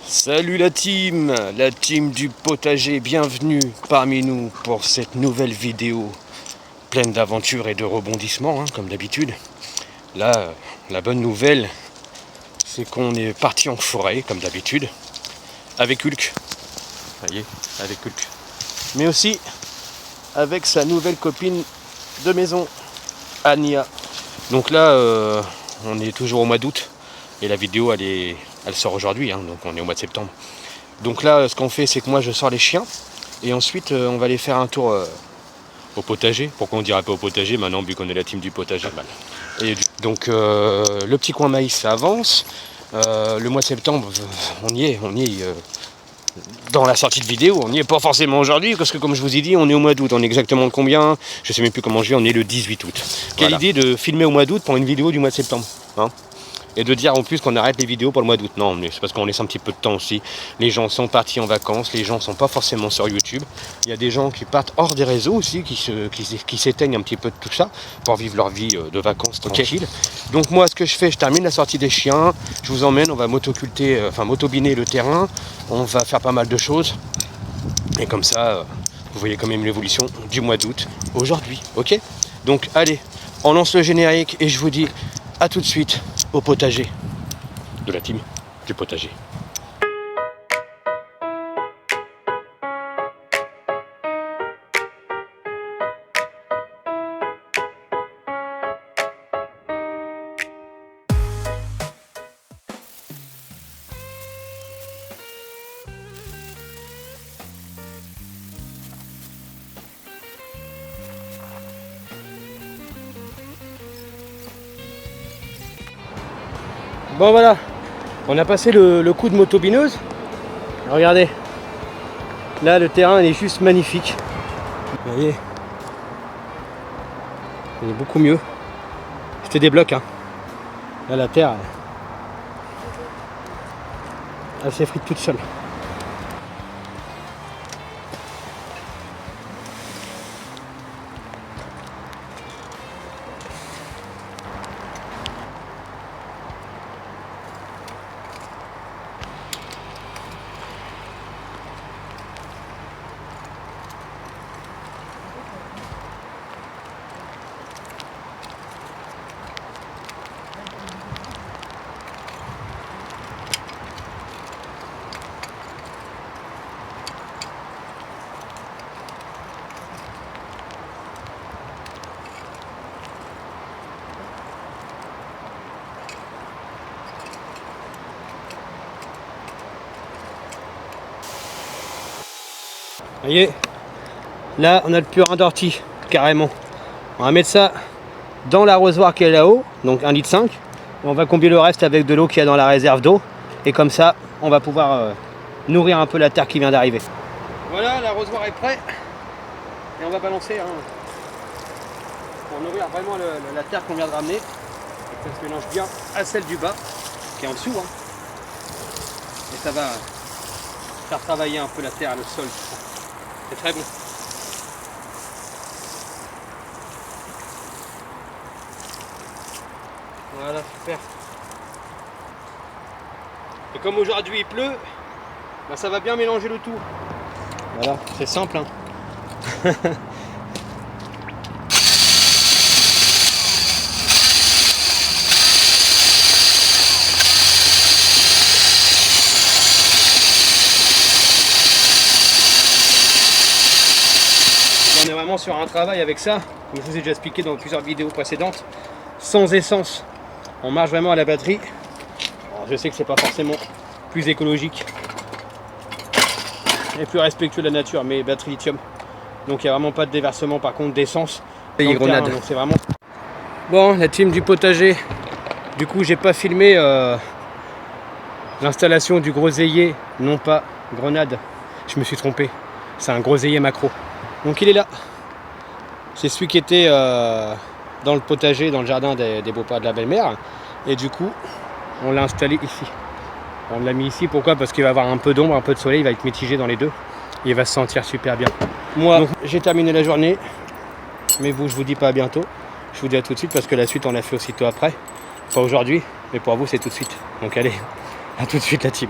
Salut la team du potager, bienvenue parmi nous pour cette nouvelle vidéo pleine d'aventures et de rebondissements, comme d'habitude. Là, la bonne nouvelle, c'est qu'on est parti en forêt, comme d'habitude, avec Hulk. Ça y est, avec Hulk. Mais aussi avec sa nouvelle copine de maison, Ania. Donc là, on est toujours au mois d'août, et la vidéo, elle sort aujourd'hui, donc on est au mois de septembre. Donc là, ce qu'on fait, c'est que moi, je sors les chiens, et ensuite, on va aller faire un tour au potager. Pourquoi on dirait pas au potager maintenant, vu qu'on est la team du potager? Et donc, le petit coin maïs, ça avance. Le mois de septembre, on y est. Dans la sortie de vidéo, on n'y est pas forcément aujourd'hui, parce que comme je vous ai dit, on est au mois d'août. On est exactement le combien? Je sais même plus comment je vais, on est le 18 août. Quelle idée de filmer au mois d'août pour une vidéo du mois de septembre, et de dire en plus qu'on arrête les vidéos pour le mois d'août. Non, mais c'est parce qu'on laisse un petit peu de temps aussi. Les gens sont partis en vacances, les gens sont pas forcément sur YouTube. Il y a des gens qui partent hors des réseaux aussi, qui s'éteignent un petit peu de tout ça pour vivre leur vie de vacances tranquille. Donc moi, ce que je fais, je termine la sortie des chiens, je vous emmène, on va motobiner le terrain, on va faire pas mal de choses. Et comme ça, vous voyez quand même l'évolution du mois d'août aujourd'hui, ok? Donc allez, on lance le générique et je vous dis à tout de suite au potager de la team du potager. Bon voilà, on a passé le coup de motobineuse. Regardez, là le terrain il est juste magnifique. Vous voyez, il est beaucoup mieux. C'était des blocs, Là la terre, elle s'effrite toute seule. Vous voyez, là on a le purin d'ortie, carrément. On va mettre ça dans l'arrosoir qui est là-haut, donc 1,5 litre. Et on va combler le reste avec de l'eau qu'il y a dans la réserve d'eau. Et comme ça, on va pouvoir nourrir un peu la terre qui vient d'arriver. Voilà, l'arrosoir est prêt. Et on va balancer pour nourrir vraiment la terre qu'on vient de ramener. Et ça se mélange bien à celle du bas, qui est en dessous. Et ça va faire travailler un peu la terre, le sol. C'est très bon. Voilà, super. Et comme aujourd'hui il pleut, ça va bien mélanger le tout. Voilà, c'est simple. On est vraiment sur un travail avec ça, comme je vous ai déjà expliqué dans plusieurs vidéos précédentes, sans essence. On marche vraiment à la batterie. Alors, je sais que c'est pas forcément plus écologique et plus respectueux de la nature, mais batterie lithium. Donc il n'y a vraiment pas de déversement par contre d'essence. Et grenade. Donc c'est vraiment. Bon, la team du potager. Du coup, j'ai pas filmé l'installation du groseillier, non pas grenade. Je me suis trompé. C'est un groseillier macro. Donc il est là. C'est celui qui était dans le potager, dans le jardin des beaux-parents de la belle-mère. Et du coup, on l'a installé ici. On l'a mis ici, pourquoi? Parce qu'il va avoir un peu d'ombre, un peu de soleil, il va être mitigé dans les deux. Et il va se sentir super bien. Moi, j'ai terminé la journée. Mais vous, je vous dis pas à bientôt. Je vous dis à tout de suite parce que la suite, on la fait aussitôt après. Pas aujourd'hui, mais pour vous, c'est tout de suite. Donc allez, à tout de suite la team.